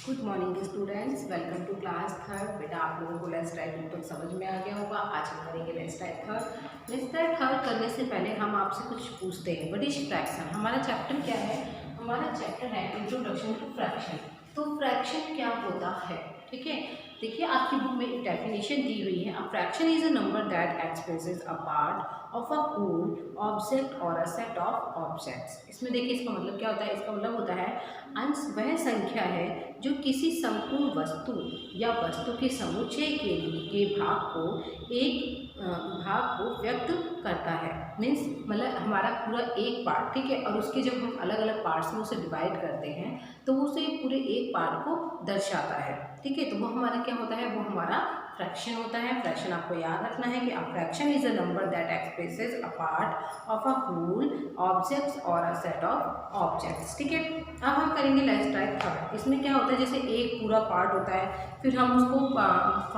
Good morning students, welcome to class third. बेटा आप लोगों को लेट्स राइट तो समझ में आ गया होगा। आज हम करेंगे let's write third. Let's write third करने से पहले हम आपसे कुछ पूछते हैं। What is fraction? हमारा चैप्टर क्या है? हमारा चैप्टर है इंट्रोडक्शन टू फ्रैक्शन। तो फ्रैक्शन क्या होता है? ठीक है, देखिए आपकी बुक में एक डेफिनेशन दी हुई है। A fraction is a number that expresses a part of a whole object और अ सेट ऑफ ऑब्जेक्ट्स। इसमें देखिए इसका मतलब क्या होता है? इसका मतलब होता है अंश वह संख्या है जो किसी संपूर्ण वस्तु या वस्तु के समुच्चय के भाग को एक भाग को व्यक्त करता है। मीन्स मतलब हमारा पूरा एक पार्ट, ठीक है, और उसके जब हम अलग अलग पार्ट्स में उसे डिवाइड करते हैं तो उसे पूरे एक पार्ट को दर्शाता है। ठीक है, तो वो हमारा क्या होता है? वो हमारा फ्रैक्शन होता है। फ्रैक्शन आपको याद रखना है कि a fraction is a number that expresses a part of a whole objects और अ सेट ऑफ ऑब्जेक्ट्स। ठीक है, अब हम करेंगे लेट्स राइट थर्ड। इसमें क्या होता है? जैसे एक पूरा पार्ट होता है, फिर हम उसको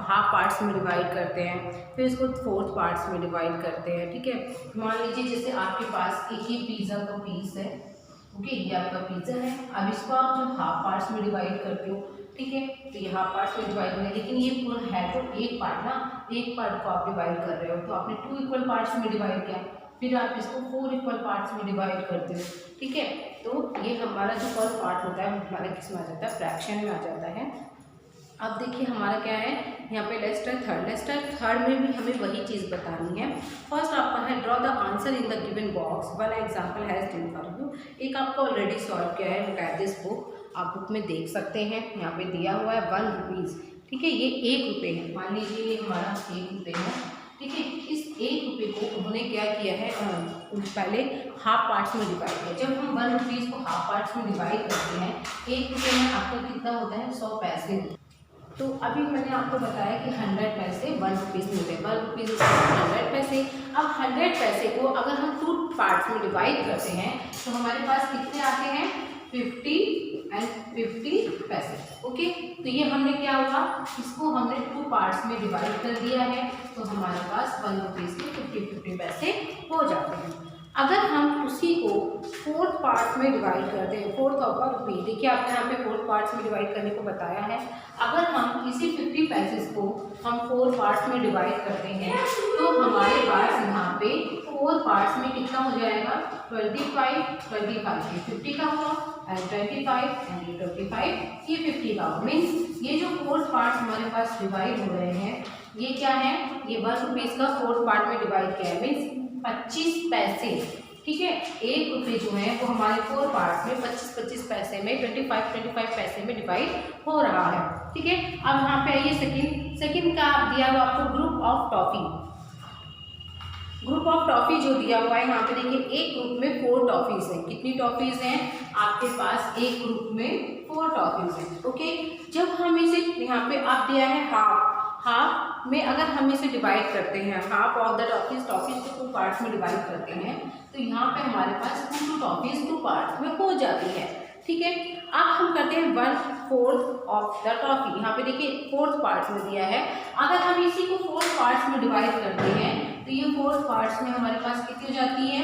हाफ पार्ट्स में डिवाइड करते हैं, फिर इसको फोर्थ पार्ट्स में डिवाइड करते हैं। ठीक है, मान लीजिए जैसे आपके पास एक ही पिज़्ज़ा का पीस है। ओके, ये आपका पिज़्ज़ा है। अब इसको आप जो हाफ पार्ट्स में डिवाइड करते हो, ठीक है, तो ये हाफ पार्ट्स में डिवाइड होना है, लेकिन ये पूरा है तो एक पार्ट ना, एक पार्ट को आप डिवाइड कर रहे हो तो आपने 2 इक्वल पार्ट्स में डिवाइड किया, फिर आप इसको 4 इक्वल पार्ट्स में डिवाइड करते हो। ठीक है, तो ये हमारा जो फर्स्ट पार्ट होता है वो हमारा किस में आ जाता है? फ्रैक्शन में आ जाता है। अब देखिए हमारा क्या है यहाँ पे let's try third. Let's try third में भी हमें वही चीज़ बतानी है। फर्स्ट आपका है draw the answer in the given box, one example has given for you. एक आपको ऑलरेडी सॉल्व किया है, लुक एट दिस बुक। आप बुक में देख सकते हैं, यहाँ पे दिया हुआ है 1 रुपीज़। ठीक है, ये 1 रुपये है। मान लीजिए ये हमारा 1 रुपये है। ठीक है, इस 1 रुपये को उन्होंने क्या किया है? पहले हाफ पार्ट्स में डिवाइड किया। जब हम 1 रुपीज़ को हाफ पार्ट्स में डिवाइड करते हैं, 1 रुपये में आपका कितना होता है? 100 पैसे। तो अभी मैंने आपको बताया कि 100 पैसे 1 रुपीज़ मिलते हैं। 1 रुपीज़ 100 पैसे। अब 100 पैसे को अगर हम 2 पार्ट्स में डिवाइड करते हैं तो हमारे पास कितने आते हैं? 50 एंड 50 पैसे। ओके, तो ये हमने क्या हुआ? इसको हमने 2 पार्ट्स में डिवाइड कर दिया है, तो हमारे पास 1 रुपीज़ के 50 पैसे हो जाते हैं। अगर हम उसी को 4th पार्ट में डिवाइड करते हैं, 4th ऑफ अ रुपी, देखिए आपने यहाँ पे 4th पार्ट्स में डिवाइड करने को बताया है। अगर हम इसी 50 पैसे को हम 4 पार्ट्स में डिवाइड करते हैं तो हमारे पास यहाँ पे 4 पार्ट्स में कितना हो जाएगा? 25, 25 ये 50 का हुआ एंड 25 एंड ये 25 ये 50 का हुआ। मीन्स ये जो 4 पार्ट्स हमारे पास डिवाइड हो रहे हैं ये क्या है? ये 1 रुपीज़ का 4 पार्ट में डिवाइड किया है, मीन्स 25 पैसे। ठीक है, 1 रुपये जो है वो हमारे 4 पार्ट्स में 25 पैसे में 25 पैसे में डिवाइड हो रहा है। ठीक है, अब यहाँ पे आइए सेकंड का दिया हुआ आपको group of toffee. Group of toffee जो दिया हुआ है यहाँ पे देखिए, एक ग्रुप में 4 टॉफीज हैं। कितनी टॉफीज हैं आपके पास? एक ग्रुप में 4 टॉफीज हैं। ओके, जब हम इसे यहाँ पे आप दिया है हाफ में, अगर हम इसे डिवाइड करते हैं, हाफ ऑफ द टॉफीज को 2 पार्ट्स में डिवाइड करते हैं तो यहाँ पे हमारे पास 2 टॉफीज 2 पार्ट्स में हो जाती है। ठीक है, अब हम करते हैं 1/4 ऑफ द टॉफी। यहाँ पे देखिए 4th पार्ट्स में दिया है। अगर हम इसी को 4 पार्ट्स में डिवाइड करते हैं तो ये 4 पार्ट्स में हमारे पास कितनी हो जाती है?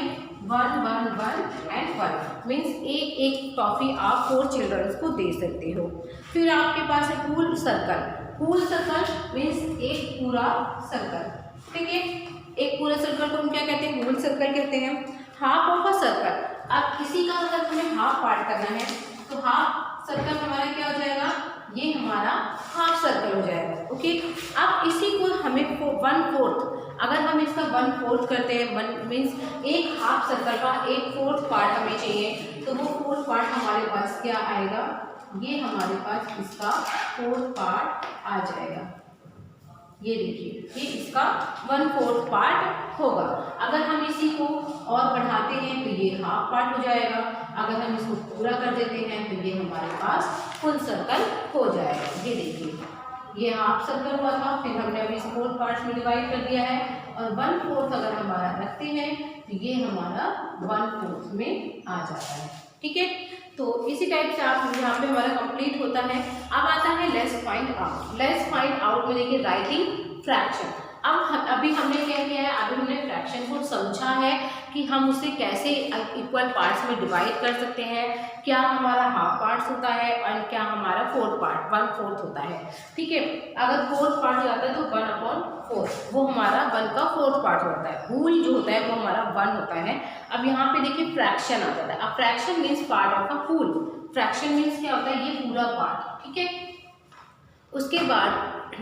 1 1 1 एंड 1। मीन्स एक टॉफी आप 4 चिल्ड्रंस को दे सकते हो। फिर आपके पास है पूल सर्कल मीन्स एक पूरा सर्कल। ठीक है, एक पूरा सर्कल को हम क्या कहते हैं? होल सर्कल कहते हैं। हाफ ऑफ अ सर्कल, अब इसी का अगर हमें हाफ पार्ट करना है तो हाफ सर्कल हमारा क्या हो जाएगा? ये हमारा हाफ सर्कल हो जाएगा। ओके, अब इसी को हमें 1/4, अगर हम इसका 1/4 करते हैं, 1 मीन्स एक हाफ सर्कल का 1/4 पार्ट हमें चाहिए, तो वो 4th पार्ट हमारे पास क्या आएगा? ये हमारे पास इसका 4th पार्ट आ जाएगा। ये देखिए, ये इसका 1/4 पार्ट होगा। अगर हम इसी को और बढ़ाते हैं तो ये हाफ पार्ट हो जाएगा। अगर हम इसको पूरा कर देते हैं तो ये हमारे पास फुल सर्कल हो जाएगा। ये देखिए, ये हाफ सर्कल हुआ था, फिर हमने अभी इसे 4 पार्ट्स में डिवाइड कर दिया है और 1/4 अगर हमारा रखते हैं तो ये हमारा 1/4 में आ जाता है। ठीक है, तो इसी टाइप से आप यहाँ पे हमारा कंप्लीट होता है। अब आता है let's find out. Let's find out में देखिए राइटिंग फ्रैक्शन। अभी हमने क्या किया है? अभी हमने फ्रैक्शन को समझा है कि हम उसे कैसे इक्वल पार्ट्स में डिवाइड कर सकते हैं, क्या हमारा हाफ पार्ट्स होता है और क्या हमारा फोर्थ पार्ट, 1/4 होता है, ठीक है। अगर फोर्थ पार्ट जाता है तो 1/4, वो हमारा 1 का फोर्थ पार्ट होता है। होल जो होता है वो हमारा 1 होता है। अब यहाँ पे देखिए फ्रैक्शन आ जाता है। अब fraction means part of a whole. Fraction means क्या होता है, ये पूरा पार्ट, ठीक है। उसके बाद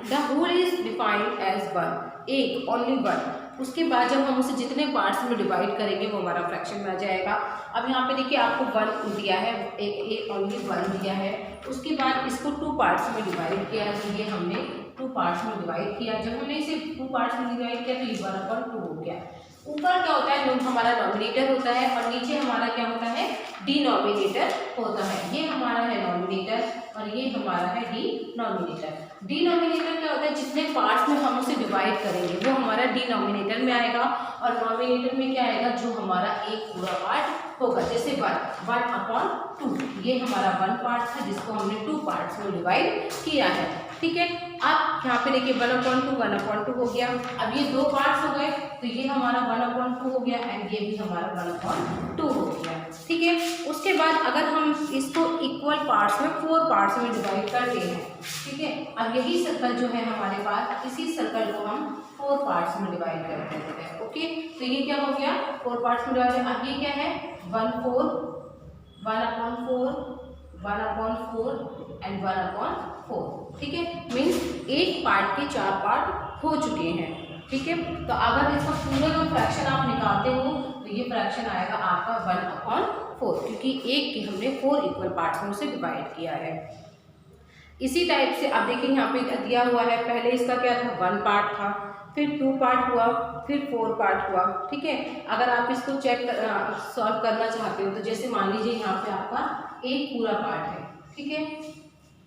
the whole is defined as 1, एक ओनली 1। उसके बाद जब हम उसे जितने पार्ट्स में डिवाइड करेंगे वो हमारा फ्रैक्शन में आ जाएगा। अब यहाँ पे देखिए आपको 1 दिया है, एक ओनली 1 दिया है। उसके बाद इसको 2 पार्ट्स में डिवाइड किया, तो ये हमने 2 पार्ट्स में डिवाइड किया। जब हमने इसे 2 पार्ट्स में डिवाइड किया तो ये 1/2 हो गया। ऊपर क्या होता है, हमारा नॉमिनेटर होता है और नीचे हमारा क्या होता है, डिनोमिनेटर होता है। ये हमारा है नॉमिनेटर और ये हमारा है डिनोमिनेटर। डिनोमिनेटर क्या होता है, जितने पार्ट्स में हम उसे डिवाइड करेंगे वो हमारा डिनोमिनेटर में आएगा और नॉमिनेटर में क्या आएगा, जो हमारा एक पूरा पार्ट होगा। जैसे 1/2, ये हमारा 1 पार्ट था जिसको हमने 2 पार्ट्स में डिवाइड किया है, ठीक है। अब यहाँ पे देखिए 1/2 हो गया। अब ये 2 पार्ट्स हो गए तो ये हमारा 1/2 हो गया एंड ये भी हमारा 1/2 हो गया, ठीक है। उसके बाद अगर हम इसको इक्वल पार्ट्स में 4 पार्ट्स में डिवाइड करते हैं, ठीक है। अब यही सर्कल जो है हमारे पास, इसी सर्कल को हम 4 पार्ट्स में डिवाइड कर देते हैं, ओके। तो ये क्या हो गया, 4 पार्ट्स में डिवाइड। अब ये क्या है, 1/4, 1/4, 1/4 एंड 1/4, ठीक है। मीन्स एक पार्ट के 4 पार्ट हो चुके हैं, ठीक है। तो अगर इसका पूरा जो फ्रैक्शन आप निकालते हो तो ये फ्रैक्शन आएगा आपका 1/4, क्योंकि एक के हमने 4 इक्वल पार्ट्स में उसे डिवाइड किया है। इसी टाइप से आप देखिए यहाँ पे दिया हुआ है, पहले इसका क्या था, 1 पार्ट था, फिर 2 पार्ट हुआ, फिर 4 पार्ट हुआ, ठीक है। अगर आप इसको सॉल्व करना चाहते हो तो जैसे मान लीजिए यहाँ पे आपका एक पूरा पार्ट है, ठीक है,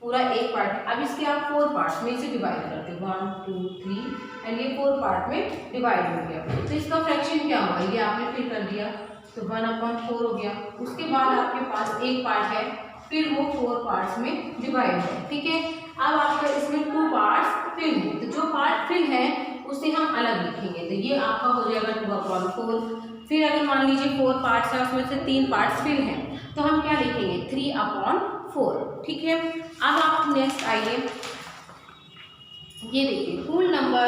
पूरा एक पार्ट है। अब इसके आप 4 पार्ट्स में इसे डिवाइड करते हो, 1 2 3 एंड ये 4 पार्ट में डिवाइड हो गया। तो इसका फ्रैक्शन क्या हुआ, ये आपने फिर कर दिया तो 1/4 हो गया। उसके बाद आपके पास एक पार्ट है, फिर वो 4 पार्ट्स में डिवाइड है, ठीक है। अब आपका इसमें 2 पार्ट्स फिल है, तो जो पार्ट फिल है उसे हम अलग लिखेंगे, तो ये आपका हो जाएगा 2/4। फिर अगर मान लीजिए 4 पार्ट्स है, उसमें से 3 पार्ट्स फिल हैं, तो हम क्या लिखेंगे, 3/4, ठीक है। अब आप नेक्स्ट आइए, ये देखिए होल नंबर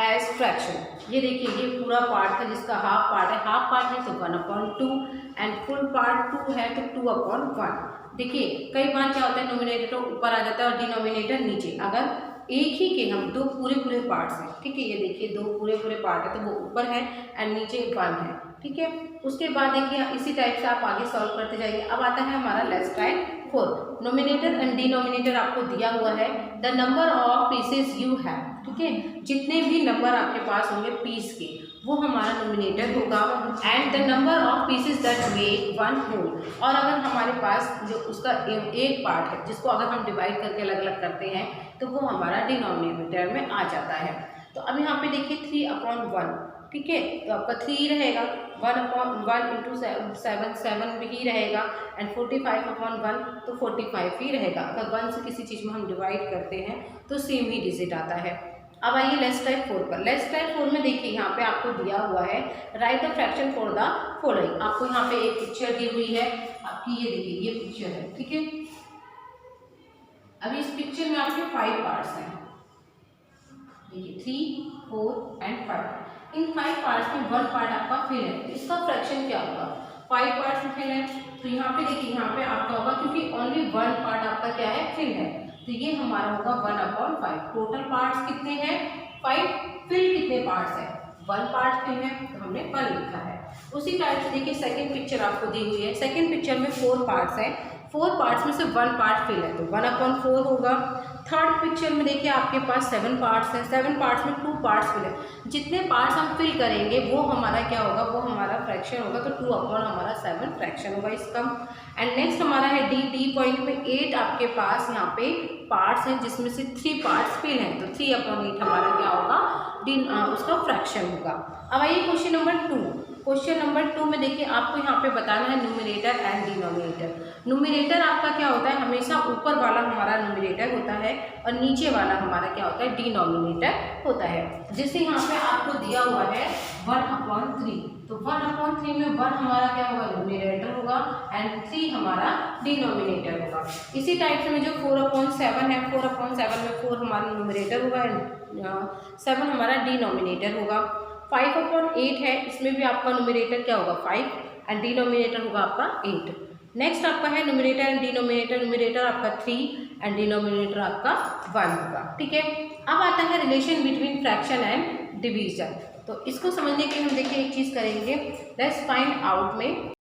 एज फ्रैक्शन। ये देखिए ये पूरा पार्ट है जिसका हाफ पार्ट है, हाफ पार्ट है तो 1/2 एंड फुल पार्ट 2 है तो 2/1। देखिए कई बार क्या होता है, नोमिनेटर ऊपर आ जाता है और डिनोमिनेटर नीचे। अगर एक ही के हम 2 पूरे पार्ट्स हैं, ठीक है, ये देखिए 2 पूरे पार्ट है तो वो ऊपर है एंड नीचे 1 है, ठीक है। उसके बाद देखिए इसी टाइप से आप आगे सॉल्व करते जाइए। अब आता है हमारा left side 4, nominator and denominator आपको दिया हुआ है, the number of pieces you have, ठीक है। जितने भी नंबर आपके पास होंगे पीस के वो हमारा नोमिनेटर होगा and the number of pieces that make 1 whole. और अगर हमारे पास जो उसका एक पार्ट है जिसको अगर हम डिवाइड करके अलग अलग करते हैं तो वो हमारा डिनोमिनेटर में आ जाता है। तो अब यहाँ पे देखिए 3/1, ठीक है, तो आपका 3 रहेगा, 1/1 × 7 7 ही रहेगा एंड 45/1 तो 45 ही रहेगा। अगर 1 से किसी चीज़ में हम डिवाइड करते हैं तो सेम ही डिजिट आता है। अब आइए लेफ्ट साइड 4 पर। लेफ्ट साइड 4 में देखिए यहाँ पे आपको दिया हुआ है, right the fraction for the following. आपको यहाँ पे एक पिक्चर दी हुई है आपकी, ये देखिए ये पिक्चर है, ठीक है। अभी इस पिक्चर में आपके 5 पार्ट्स हैं, देखिए 3 4 एंड 5। इन 5 पार्ट्स में 1 पार्ट आपका फिल है, इसका फ्रैक्शन क्या होगा, 5 पार्ट्स में फिल है तो यहाँ पे देखिए यहाँ पे आपका होगा, क्योंकि ओनली 1 पार्ट आपका क्या है, फिल है, तो ये हमारा होगा 1/5। टोटल पार्ट्स कितने हैं, 5, फिल कितने पार्ट्स हैं, 1 पार्ट फिल है तो हमने 1 लिखा है। उसी टाइप से देखिए सेकंड पिक्चर आपको दी हुई है, सेकंड पिक्चर में 4 पार्ट्स हैं, 4 पार्ट्स में से 1 पार्ट फिल है तो 1/4 होगा। थर्ड पिक्चर में देखिए आपके पास 7 पार्ट्स हैं, 7 पार्ट्स में 2 पार्ट्स फिल है। जितने पार्ट्स हम फिल करेंगे वो हमारा क्या होगा, वो हमारा फ्रैक्शन होगा, तो 2/, हमारा 7 फ्रैक्शन होगा इसका। एंड नेक्स्ट हमारा है डी पॉइंट में 8 आपके पास यहाँ पे पार्ट्स हैं जिसमें से 3 पार्ट्स फिल हैं, तो 3/8 हमारा क्या होगा, उसका फ्रैक्शन होगा। अब आइए क्वेश्चन नंबर 2। क्वेश्चन नंबर 2 में देखिए आपको यहाँ पे बताना है न्यूमरेटर एंड डिनोमिनेटर। न्यूमरेटर आपका क्या होता है, हमेशा ऊपर वाला हमारा न्यूमरेटर होता है और नीचे वाला हमारा क्या होता है, डिनोमिनेटर होता है। जैसे यहाँ पे आपको दिया हुआ है 1/3, तो 1/3 में 1 हमारा क्या होगा, न्यूमरेटर होगा एंड 3 हमारा डिनोमिनेटर होगा। इसी टाइप से में जो 4/7 है, 4/7 में 4 हमारा न्यूमरेटर होगा एंड 7 हमारा डिनोमिनेटर होगा। 5/8 है, इसमें भी आपका न्यूमरेटर क्या होगा 5 एंड डिनोमिनेटर होगा आपका 8। नेक्स्ट आपका है न्यूमरेटर एंड डिनोमिनेटर, न्यूमरेटर आपका 3 एंड डिनोमिनेटर आपका 1 होगा। ठीक है, अब आता है relation between fraction and division. तो इसको समझने के लिए हम देखिए एक चीज़ करेंगे, लेट्स फाइंड आउट में